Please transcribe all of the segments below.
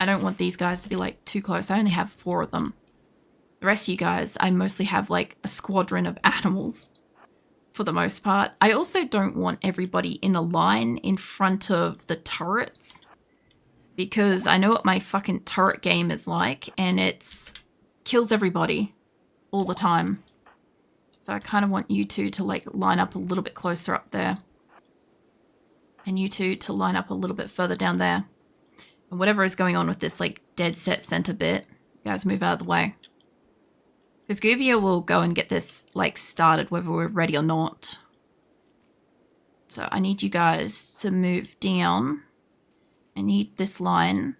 I don't want these guys to be like too close. I only have 4 of them. The rest of you guys, I mostly have like a squadron of animals for the most part. I also don't want everybody in a line in front of the turrets because I know what my fucking turret game is like and it's kills everybody all the time. So I kind of want you two to like line up a little bit closer up there. And you two to line up a little bit further down there. And whatever is going on with this like dead set center bit, you guys move out of the way. Because Gubia will go and get this like started whether we're ready or not. So I need you guys to move down. I need this line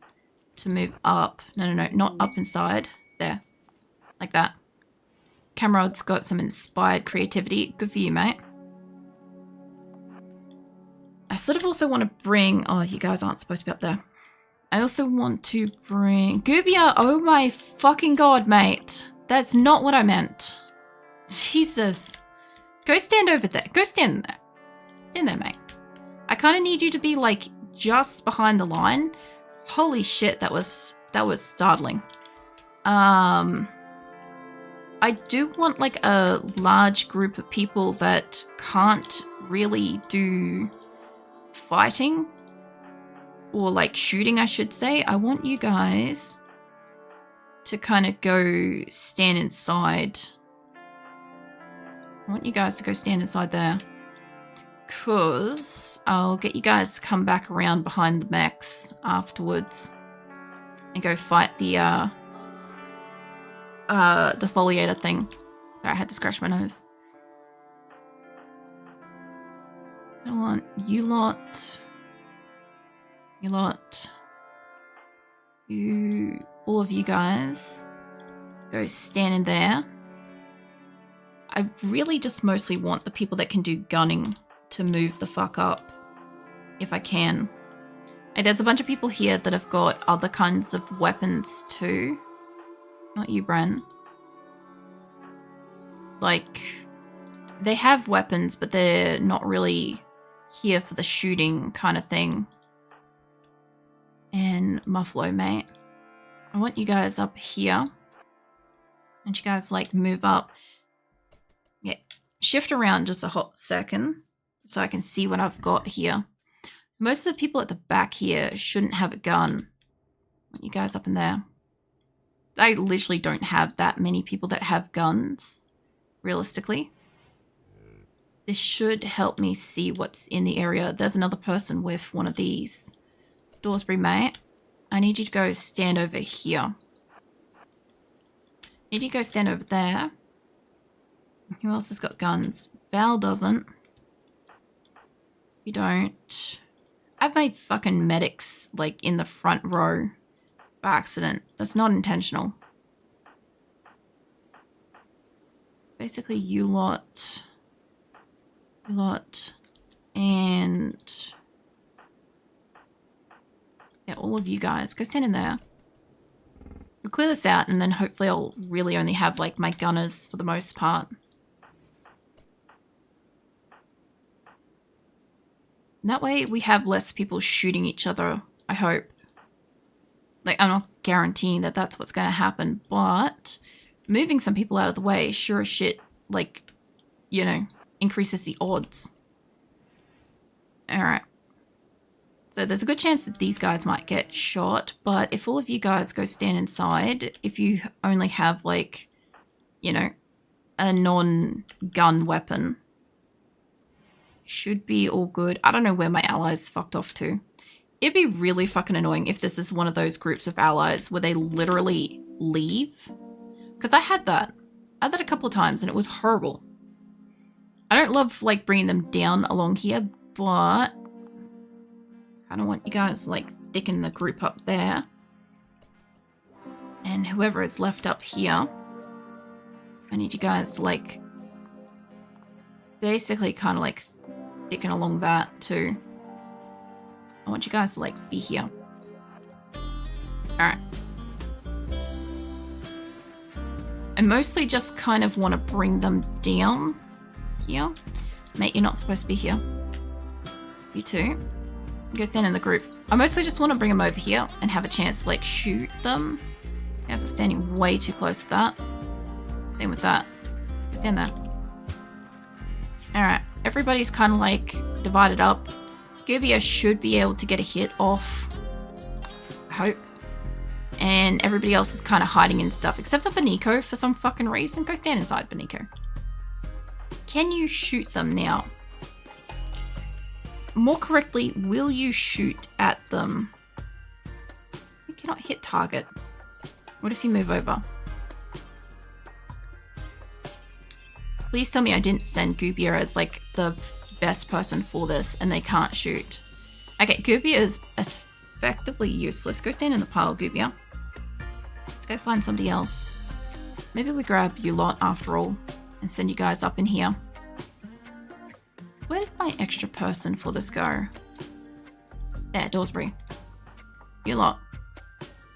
to move up. No, not up inside. There. Like that. Camerod's got some inspired creativity. Good for you, mate. I sort of also want to bring... Oh, you guys aren't supposed to be up there. I also want to bring... Gubia, oh my fucking god, mate. That's not what I meant. Jesus. Go stand over there. Go stand there. Stand there, mate. I kind of need you to be, like, just behind the line. Holy shit, that was startling. I do want, like, a large group of people that can't really do fighting. Or, like, shooting, I should say. I want you guys to kind of go stand inside. I want you guys to go stand inside there. Because I'll get you guys to come back around behind the mechs afterwards. And go fight the defoliator thing. Sorry, I had to scratch my nose. I want you lot. You lot. You... All of you guys. Go stand in there. I really just mostly want the people that can do gunning to move the fuck up. If I can. And there's a bunch of people here that have got other kinds of weapons too. Not you, Bren. Like, they have weapons, but they're not really here for the shooting kind of thing. And Muffalo, mate. I want you guys up here. And you guys, like, move up. Yeah, shift around just a hot second so I can see what I've got here. So most of the people at the back here shouldn't have a gun. I want you guys up in there. I literally don't have that many people that have guns, realistically. This should help me see what's in the area. There's another person with one of these. Dorsbury, mate. I need you to go stand over here. Need you to go stand over there. Who else has got guns? Val doesn't. You don't. I've made fucking medics, like, in the front row by accident. That's not intentional. Basically, you lot, and yeah, all of you guys, go stand in there. We'll clear this out, and then hopefully I'll really only have, like, my gunners for the most part. And that way we have less people shooting each other, I hope. Like, I'm not guaranteeing that that's what's going to happen, but moving some people out of the way sure as shit, like, you know, increases the odds. Alright. So there's a good chance that these guys might get shot, but if all of you guys go stand inside, if you only have, like, you know, a non-gun weapon, should be all good. I don't know where my allies fucked off to. It'd be really fucking annoying if this is one of those groups of allies where they literally leave. Because I had that. I had that a couple of times and it was horrible. I don't love, like, bringing them down along here, but I don't want you guys, like, thicken the group up there. And whoever is left up here, I need you guys to, like, basically kind of, like, thicken along that too. I want you guys to, like, be here. Alright. I mostly just kind of want to bring them down here. Mate, you're not supposed to be here. You too. Go stand in the group. I mostly just want to bring them over here and have a chance to like shoot them. You guys are standing way too close to that. Same with that. Stand there. Alright, everybody's kind of like divided up. Gubia should be able to get a hit off. I hope. And everybody else is kind of hiding in stuff, except for Beniko for some fucking reason. Go stand inside, Beniko. Can you shoot them now? More correctly, will you shoot at them? You cannot hit target. What if you move over? Please tell me I didn't send Gubia as like the best person for this and they can't shoot. Okay, Gubia is effectively useless. Go stand in the pile, Gubia. Let's go find somebody else. Maybe we grab you lot after all and send you guys up in here. Where did my extra person for this go? There, Dorsbury. You lot.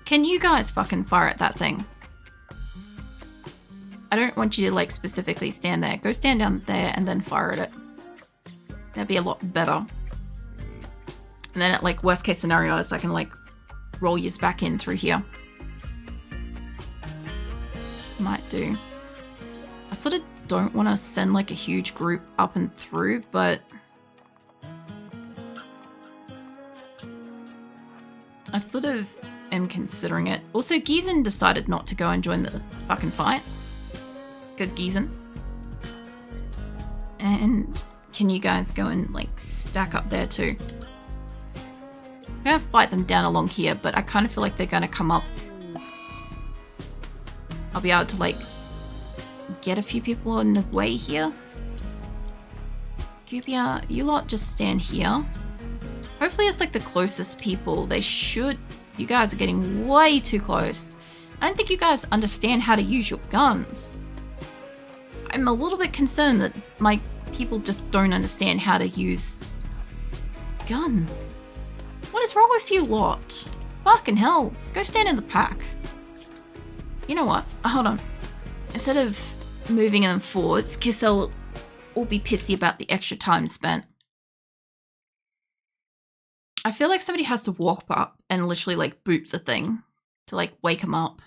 Can you guys fucking fire at that thing? I don't want you to like specifically stand there. Go stand down there and then fire at it. That'd be a lot better. And then at like worst case scenarios, I can like roll yours back in through here. Might do. I sort of don't want to send like a huge group up and through, but I sort of am considering it. Also, Giesen decided not to go and join the fucking fight. Because Giesen. And can you guys go and like stack up there too? I'm gonna fight them down along here, but I kind of feel like they're gonna come up. I'll be able to like get a few people in the way here. Gubia, you lot just stand here. Hopefully it's like the closest people. They should. You guys are getting way too close. I don't think you guys understand how to use your guns. I'm a little bit concerned that my people just don't understand how to use guns. What is wrong with you lot? Fucking hell. Go stand in the pack. You know what? Hold on. Instead of moving them forwards, because they'll all be pissy about the extra time spent. I feel like somebody has to walk up and literally like boot the thing to like wake them up.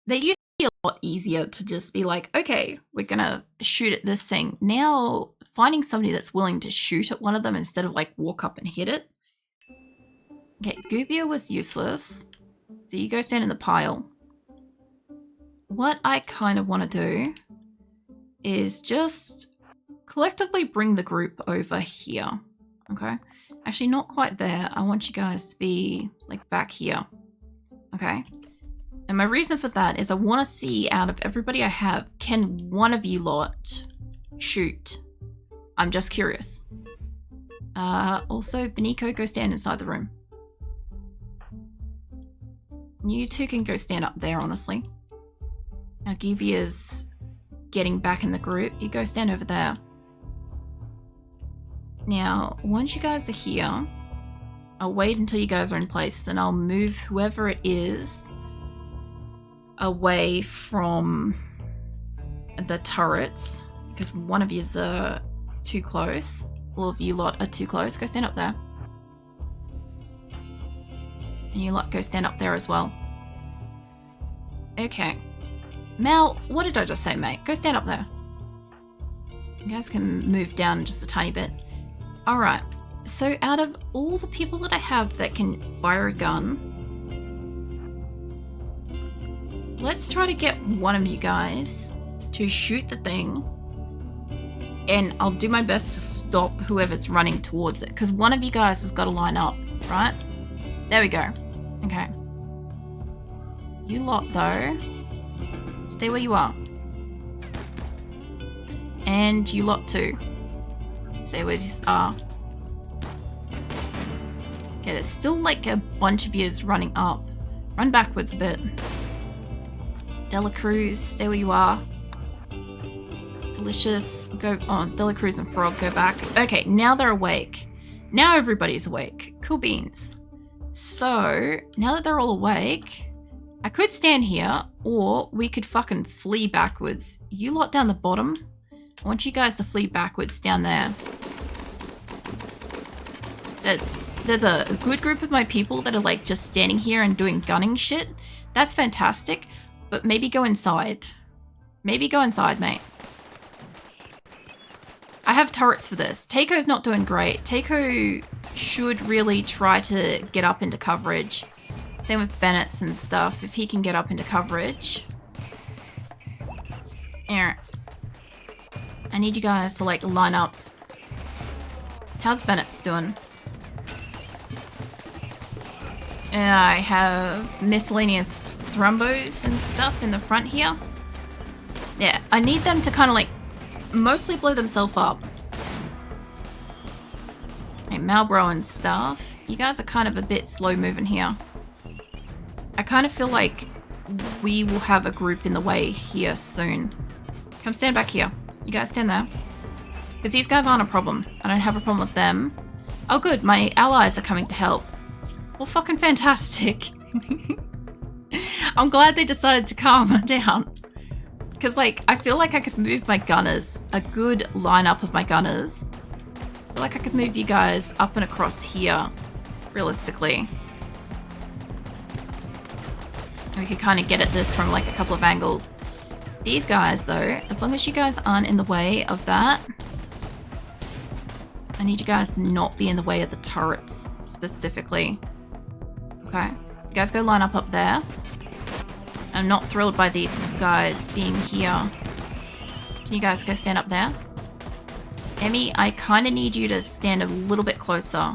They used to be a lot easier to just be like, okay, we're gonna shoot at this thing. Now finding somebody that's willing to shoot at one of them instead of like walk up and hit it. Okay, Gubia was useless. So you go stand in the pile. What I kind of want to do is just collectively bring the group over here. Okay? Actually, not quite there. I want you guys to be like back here. Okay? And my reason for that is I want to see out of everybody I have, can one of you lot shoot? I'm just curious. Also, Beniko, go stand inside the room. You two can go stand up there, honestly. Now, Gubia's getting back in the group. You go stand over there. Now, once you guys are here, I'll wait until you guys are in place. Then I'll move whoever it is away from the turrets. Because one of you's too close. All of you lot are too close. Go stand up there. And you lot go stand up there as well. Okay. Mal, what did I just say, mate? Go stand up there. You guys can move down just a tiny bit. Alright. So out of all the people that I have that can fire a gun, let's try to get one of you guys to shoot the thing. And I'll do my best to stop whoever's running towards it. Because one of you guys has got to line up, right? There we go. Okay. You lot, though, stay where you are. And you lot, too. Stay where you are. Okay, there's still, like, a bunch of yous running up. Run backwards a bit. Delacruz, stay where you are. Delicious, go on. Delacruz and Frog, go back. Okay, now they're awake. Now everybody's awake. Cool beans. So, now that they're all awake, I could stand here, or we could fucking flee backwards. You lot down the bottom, I want you guys to flee backwards down there. There's a good group of my people that are like just standing here and doing gunning shit. That's fantastic, but maybe go inside. Maybe go inside, mate. I have turrets for this. Taiko's not doing great. Taiko should really try to get up into coverage. Same with Bennett's and stuff, if he can get up into coverage. I need you guys to like line up. How's Bennett's doing? I have miscellaneous thrombos and stuff in the front here. Yeah, I need them to kind of like mostly blow themselves up. Hey, Malbro and stuff. You guys are kind of a bit slow moving here. I kind of feel like we will have a group in the way here soon. Come stand back here. You guys stand there. Because these guys aren't a problem. I don't have a problem with them. Oh good, my allies are coming to help. Well, fucking fantastic. I'm glad they decided to calm down. Because, like, I feel like I could move my gunners, a good lineup of my gunners. I feel like I could move you guys up and across here, realistically. And we could kind of get at this from, like, a couple of angles. These guys, though, as long as you guys aren't in the way of that, I need you guys to not be in the way of the turrets, specifically. Okay, you guys go line up there. I'm not thrilled by these guys being here. Can you guys go stand up there? Emmy, I kind of need you to stand a little bit closer.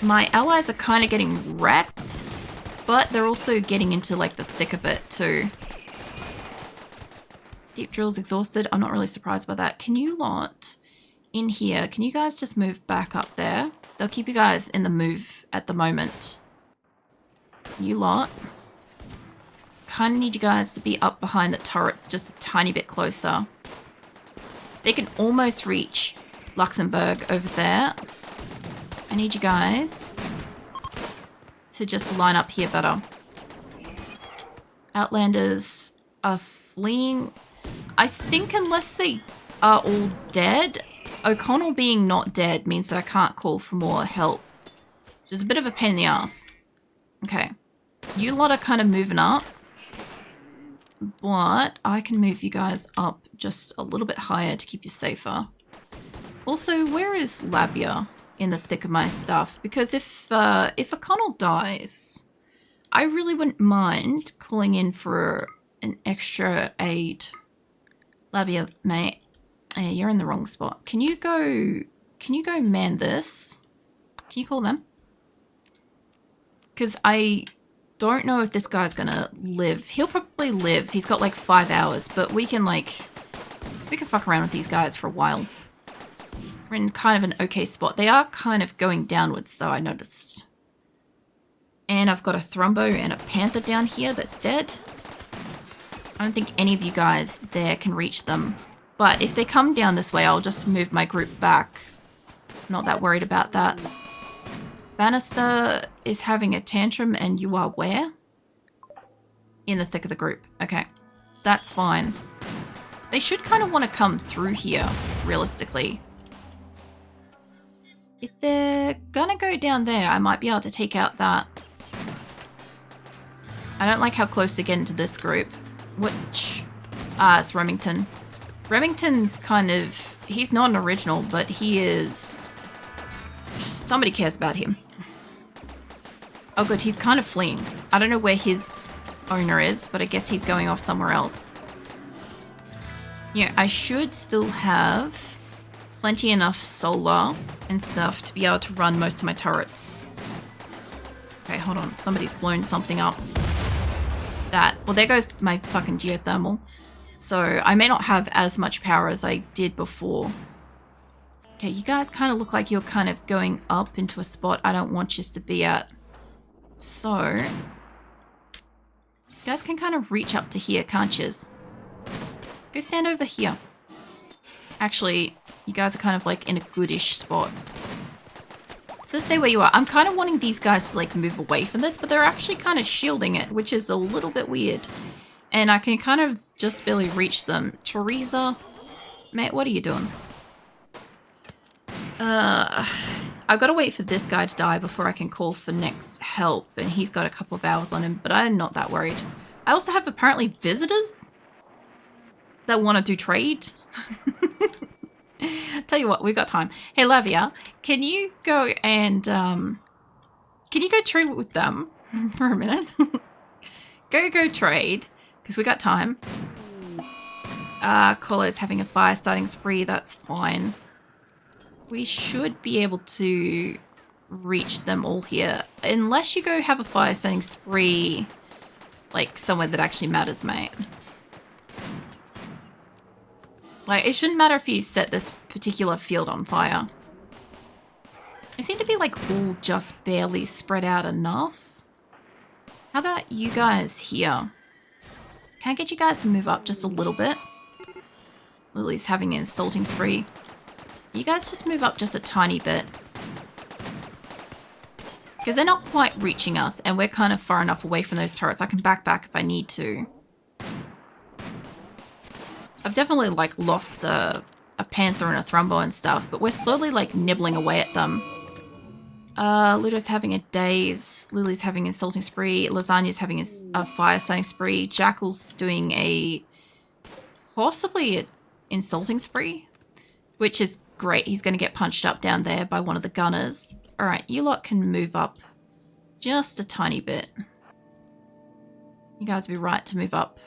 My allies are kind of getting wrecked, but they're also getting into like the thick of it too. Deep drill's exhausted. I'm not really surprised by that. Can you lot in here? Can you guys just move back up there? They'll keep you guys in the move at the moment. You lot. Kind of need you guys to be up behind the turrets just a tiny bit closer. They can almost reach Luxembourg over there. I need you guys to just line up here better. Outlanders are fleeing. I think unless they are all dead, O'Connell being not dead means that I can't call for more help. Which is a bit of a pain in the ass. Okay. You lot are kind of moving up. But I can move you guys up just a little bit higher to keep you safer. Also, where is Labia in the thick of my stuff? Because if O'Connell dies, I really wouldn't mind calling in for an extra aid. Labia, mate. Yeah, you're in the wrong spot. Can you go man this? Can you call them? Because I don't know if this guy's gonna live. He'll probably live. He's got like 5 hours, but we can fuck around with these guys for a while. We're in kind of an okay spot. They are kind of going downwards though, I noticed. And I've got a Thrumbo and a Panther down here that's dead. I don't think any of you guys there can reach them. But if they come down this way, I'll just move my group back. Not that worried about that. Bannister is having a tantrum and you are where? In the thick of the group. Okay. That's fine. They should kind of want to come through here, realistically. If they're gonna go down there, I might be able to take out that. I don't like how close they're getting to this group. Which... it's Remington. Remington's kind of... He's not an original, but he is... Somebody cares about him. Oh good, he's kind of fleeing. I don't know where his owner is, but I guess he's going off somewhere else. Yeah, I should still have plenty enough solar and stuff to be able to run most of my turrets. Okay, hold on. Somebody's blown something up. Well, there goes my fucking geothermal. So I may not have as much power as I did before. Okay, you guys kind of look like you're kind of going up into a spot I don't want you to be at. So, you guys can kind of reach up to here, can't yous? Go stand over here. Actually, you guys are kind of like in a goodish spot. So stay where you are. I'm kind of wanting these guys to like move away from this, but they're actually kind of shielding it, which is a little bit weird. And I can kind of just barely reach them. Teresa, mate, what are you doing? I've got to wait for this guy to die before I can call for next help, and he's got a couple of hours on him, but I'm not that worried. I also have apparently visitors that want to do trade. Tell you what, we've got time. Hey, Lavia, can you go and, can you go trade with them for a minute? go trade, because we got time. Collar's having a fire starting spree, that's fine. We should be able to reach them all here. Unless you go have a fire starting spree, like, somewhere that actually matters, mate. Like, it shouldn't matter if you set this particular field on fire. They seem to be, like, all just barely spread out enough. How about you guys here? Can I get you guys to move up just a little bit? Lily's having an insulting spree. You guys just move up just a tiny bit. Because they're not quite reaching us, and we're kind of far enough away from those turrets. I can back if I need to. I've definitely, like, lost a panther and a thrumbo and stuff, but we're slowly, like, nibbling away at them. Ludo's having a daze. Lily's having an insulting spree. Lasagna's having a fire starting spree. Jackal's doing a... possibly an insulting spree, which is great. He's going to get punched up down there by one of the gunners. Alright, you lot can move up just a tiny bit. You guys will be right to move up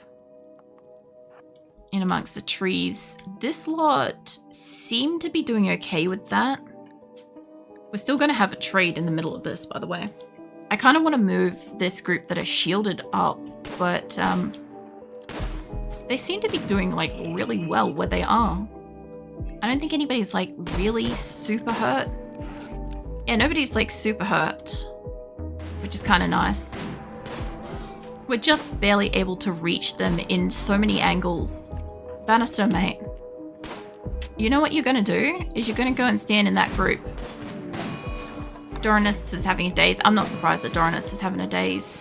in amongst the trees. This lot seem to be doing okay with that. We're still going to have a trade in the middle of this, by the way. I kind of want to move this group that are shielded up, but they seem to be doing, like, really well where they are. I don't think anybody's, like, really super hurt. Yeah, nobody's, like, super hurt, which is kind of nice. We're just barely able to reach them in so many angles. Bannister, mate. You know what you're going to do? Is you're going to go and stand in that group. Doranus is having a daze. I'm not surprised that Doranus is having a daze.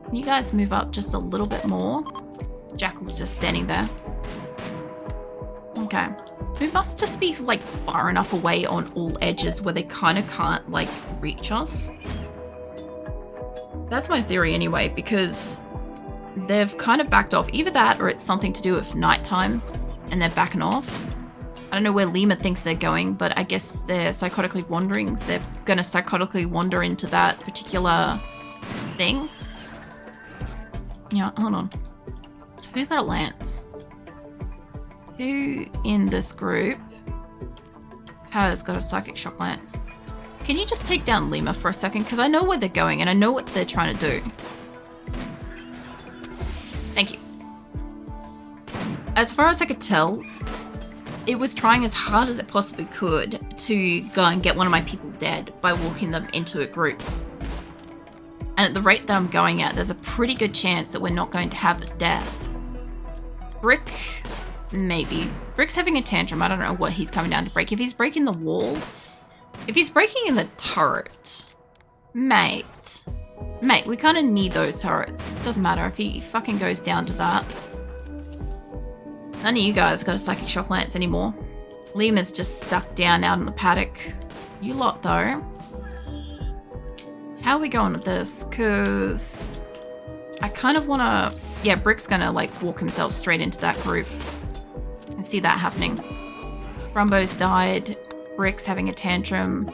Can you guys move up just a little bit more? Jackal's just standing there. Okay. We must just be, like, far enough away on all edges where they kind of can't, like, reach us. That's my theory anyway, because they've kind of backed off. Either that or it's something to do with nighttime and they're backing off. I don't know where Lima thinks they're going, but I guess they're psychotically wandering. So they're going to psychotically wander into that particular thing. Yeah, hold on. Who's got a lance? Who in this group has got a psychic shock lance? Can you just take down Lima for a second? Because I know where they're going and I know what they're trying to do. Thank you. As far as I could tell, it was trying as hard as it possibly could to go and get one of my people dead by walking them into a group. And at the rate that I'm going at, there's a pretty good chance that we're not going to have a death. Brick, maybe. Brick's having a tantrum. I don't know what he's coming down to break. If he's breaking the wall, if he's breaking in the turret, mate, we kind of need those turrets. Doesn't matter if he fucking goes down to that. None of you guys got a psychic shock lance anymore. Lima's just stuck down out in the paddock. You lot, though. How are we going with this? Because I kind of want to... Yeah, Brick's going to, like, walk himself straight into that group. I see that happening. Rumbo's died. Brick's having a tantrum.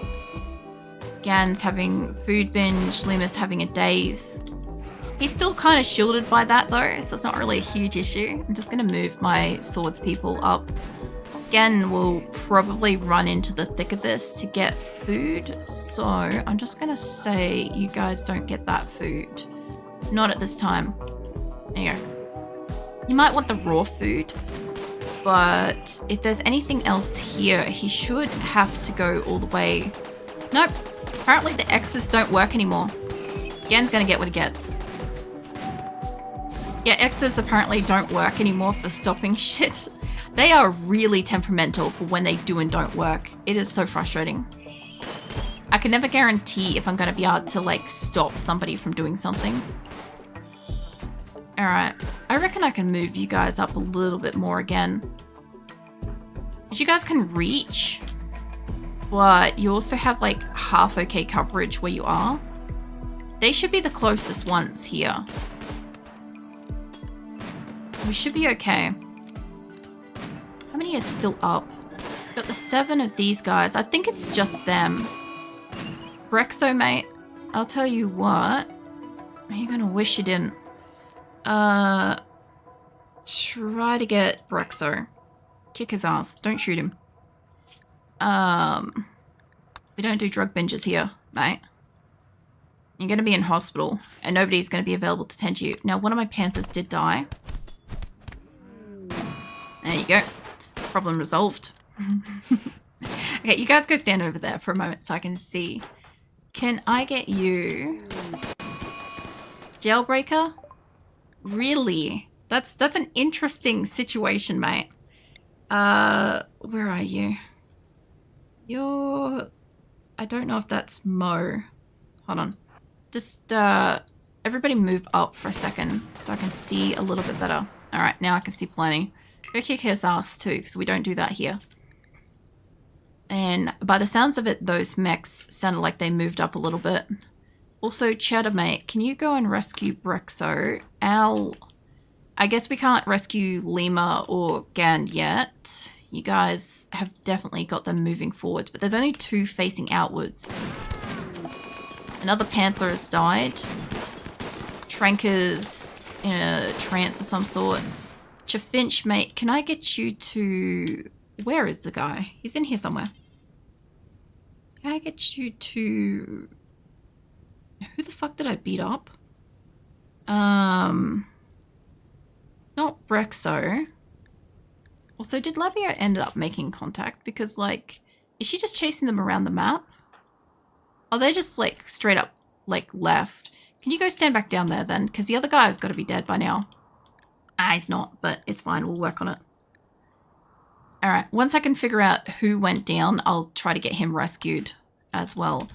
Gan's having food binge. Lima's having a daze. He's still kind of shielded by that, though, so it's not really a huge issue. I'm just going to move my swords people up. Gan will probably run into the thick of this to get food, so I'm just going to say you guys don't get that food. Not at this time. There you go. You might want the raw food, but if there's anything else here, he should have to go all the way. Nope. Apparently the X's don't work anymore. Gan's going to get what he gets. Yeah, X's apparently don't work anymore for stopping shit. They are really temperamental for when they do and don't work. It is so frustrating. I can never guarantee if I'm going to be able to, like, stop somebody from doing something. Alright. I reckon I can move you guys up a little bit more again. If you guys can reach, but you also have like half okay coverage where you are. They should be the closest ones here. We should be okay. How many are still up? Got the 7 of these guys. I think it's just them. Brexo, mate. I'll tell you what. You're gonna wish you didn't. Try to get Brexo. Kick his ass. Don't shoot him. We don't do drug binges here, mate. You're gonna be in hospital, and nobody's gonna be available to tend you. Now, one of my panthers did die. There you go. Problem resolved. Okay, you guys go stand over there for a moment so I can see. Can I get you... Jailbreaker? Really? That's an interesting situation, mate. Where are you? You're... I don't know if that's Mo. Hold on. Just, everybody move up for a second so I can see a little bit better. Alright, now I can see plenty. Go kick his ass too, because we don't do that here. And by the sounds of it, those mechs sounded like they moved up a little bit. Also, Cheddar, mate, can you go and rescue Brexo? I guess we can't rescue Lima or Gan yet. You guys have definitely got them moving forwards, but there's only 2 facing outwards. Another panther has died. Tranker's in a trance of some sort. Chafinch, mate, can I get you to... Where is the guy? He's in here somewhere. Can I get you to... Who the fuck did I beat up? Not Brexo. Also, did Labio end up making contact? Because, like, is she just chasing them around the map? Oh, they're just, like, straight up, like, left. Can you go stand back down there, then? Because the other guy's got to be dead by now. Ah, he's not, but it's fine. We'll work on it. Alright, once I can figure out who went down, I'll try to get him rescued as well.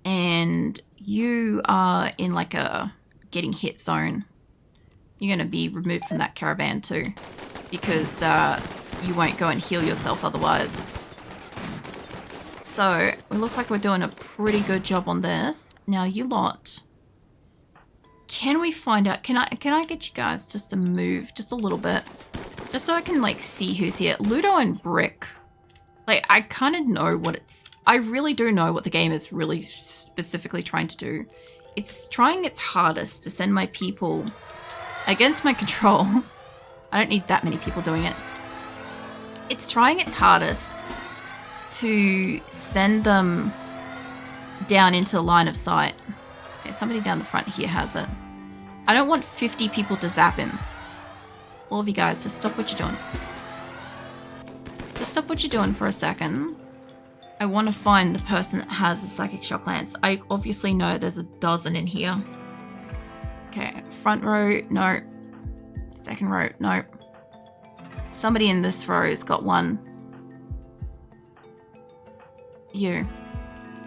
And you are in, like, a getting hit zone. You're going to be removed from that caravan, too. Because, you won't go and heal yourself otherwise. So, we look like we're doing a pretty good job on this. Now, you lot... Can we find out... Can I get you guys just to move just a little bit? Just so I can, like, see who's here. Ludo and Brick. Like, I kind of know what it's... I really do know what the game is really specifically trying to do. It's trying its hardest to send my people against my control. I don't need that many people doing it. It's trying its hardest to send them down into the line of sight. Okay, somebody down the front here has it. I don't want 50 people to zap him. All of you guys, just stop what you're doing. Just stop what you're doing for a second. I want to find the person that has a psychic shock lance. I obviously know there's a dozen in here. Okay, front row, no. Second row, no. Somebody in this row has got one. You.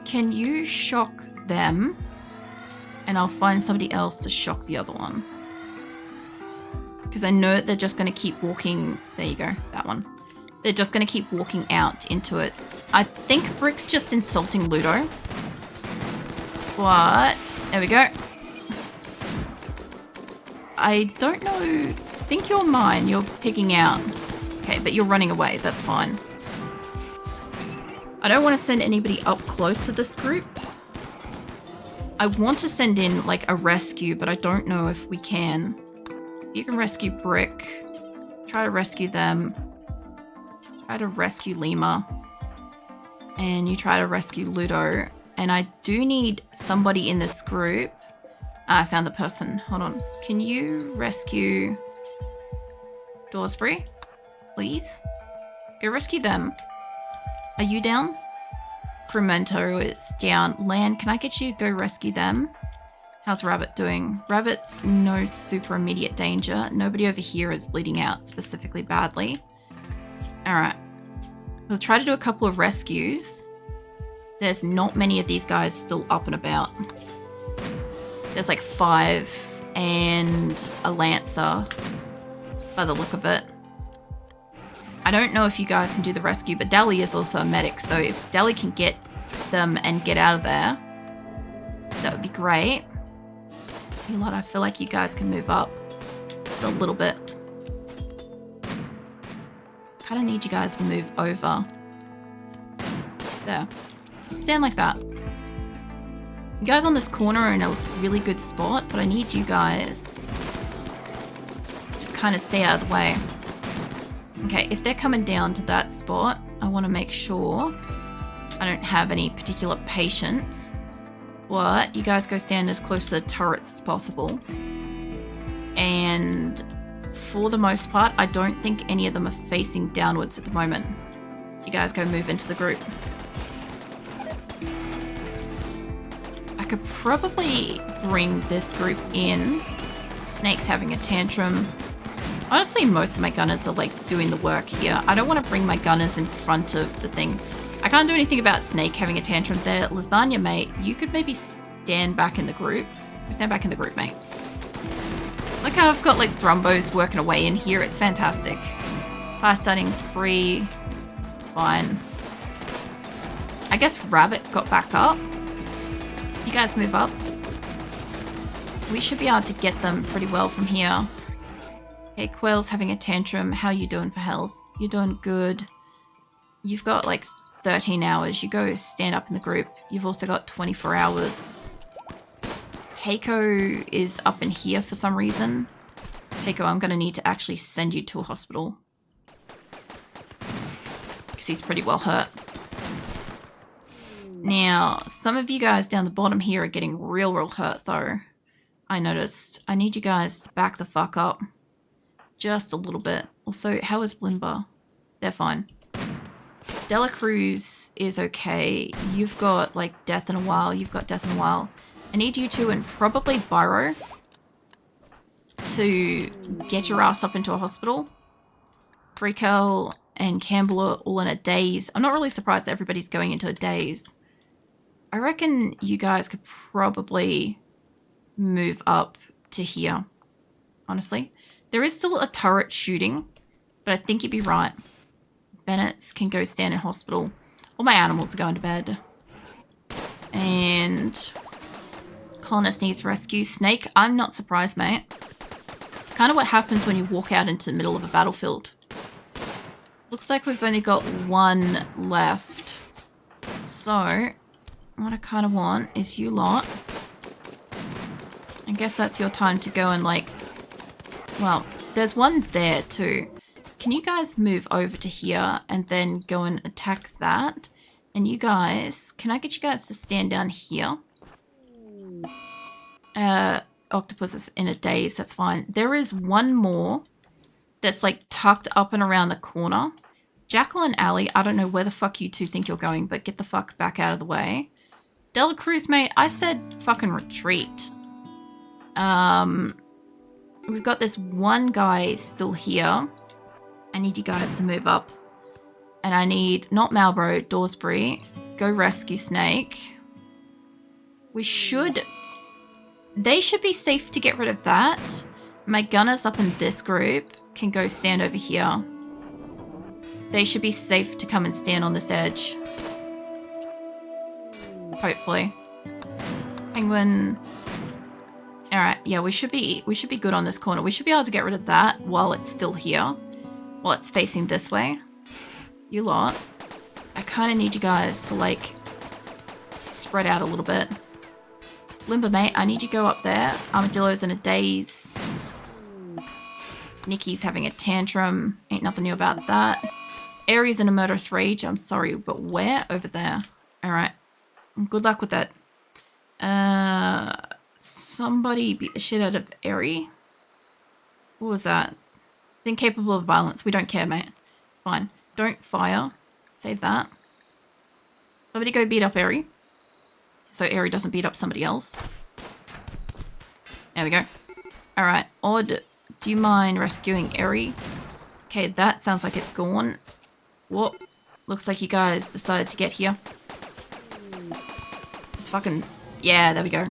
Can you shock them? And I'll find somebody else to shock the other one. Because I know they're just going to keep walking. There you go, that one. They're just going to keep walking out into it. I think Brick's just insulting Ludo. What? There we go. I don't know. I think you're mine. You're picking out. Okay, but you're running away. That's fine. I don't want to send anybody up close to this group. I want to send in, like, a rescue, but I don't know if we can. You can rescue Brick. Try to rescue them. Try to rescue Lima. And you try to rescue Ludo. And I do need somebody in this group. I found the person. Hold on. Can you rescue Dorsbury? Please? Go rescue them. Are you down? Cremento is down. Lan, can I get you to go rescue them? How's Rabbit doing? Rabbit's no super immediate danger. Nobody over here is bleeding out specifically badly. Alright. Let's try to do a couple of rescues. There's not many of these guys still up and about. There's like 5 and a Lancer by the look of it. I don't know if you guys can do the rescue, but Dally is also a medic, so if Dally can get them and get out of there, that would be great. You lot, I feel like you guys can move up just a little bit. Kind of need you guys to move over. There. Just stand like that. You guys on this corner are in a really good spot, but I need you guys just kind of stay out of the way. Okay, if they're coming down to that spot, I want to make sure I don't have any particular patients. But you guys go stand as close to the turrets as possible. And for the most part, I don't think any of them are facing downwards at the moment. So you guys go move into the group. I could probably bring this group in. Snake's having a tantrum. Honestly, most of my gunners are like doing the work here. I don't want to bring my gunners in front of the thing. I can't do anything about Snake having a tantrum there. Lasagna, mate, you could maybe stand back in the group. Stand back in the group, mate. Look how I've got like Thrumbos working away in here. It's fantastic. Fire starting spree. It's fine. I guess Rabbit got back up. You guys move up. We should be able to get them pretty well from here. Okay, Quail's having a tantrum. How you doing for health? You're doing good. You've got like 13 hours. You go stand up in the group. You've also got 24 hours. Takeo is up in here for some reason. Takeo, I'm going to need to actually send you to a hospital. Because he's pretty well hurt. Now, some of you guys down the bottom here are getting real hurt though. I noticed. I need you guys to back the fuck up. Just a little bit. Also, how is Blimber? They're fine. Dela Cruz is okay. You've got like death in a while. You've got death in a while. I need you two and probably Byro to get your ass up into a hospital. Freakel and Campbell are all in a daze. I'm not really surprised that everybody's going into a daze. I reckon you guys could probably move up to here. Honestly. There is still a turret shooting, but I think you'd be right. Bennett's can go stand in hospital. All my animals are going to bed. And Colonist needs rescue. Snake, I'm not surprised, mate. Kind of what happens when you walk out into the middle of a battlefield. Looks like we've only got one left. So, what I kind of want is you lot. I guess that's your time to go and like... Well, there's one there too. Can you guys move over to here and then go and attack that? And you guys, can I get you guys to stand down here? Octopus is in a daze, that's fine. There is one more that's like tucked up and around the corner. Jackal and Allie, I don't know where the fuck you two think you're going, but get the fuck back out of the way. Dela Cruz, mate, I said fucking retreat. We've got this one guy still here. I need you guys to move up. And I need, not Malboro, Dorsbury. Go rescue Snake. We should... They should be safe to get rid of that. My gunners up in this group can go stand over here. They should be safe to come and stand on this edge. Hopefully. Penguin... Alright, yeah, we should be good on this corner. We should be able to get rid of that while it's still here. While it's facing this way. You lot. I kind of need you guys to, like, spread out a little bit. Limber, mate, I need you to go up there. Armadillo's in a daze. Nikki's having a tantrum. Ain't nothing new about that. Aries in a murderous rage. I'm sorry, but where? Over there. Alright. Good luck with that. Somebody beat the shit out of Airy. What was that? It's incapable of violence. We don't care, mate. It's fine. Don't fire. Save that. Somebody go beat up Airy. So Airy doesn't beat up somebody else. There we go. Alright. Odd, do you mind rescuing Airy? Okay, that sounds like it's gone. Whoop. Looks like you guys decided to get here. Just fucking... Yeah, there we go.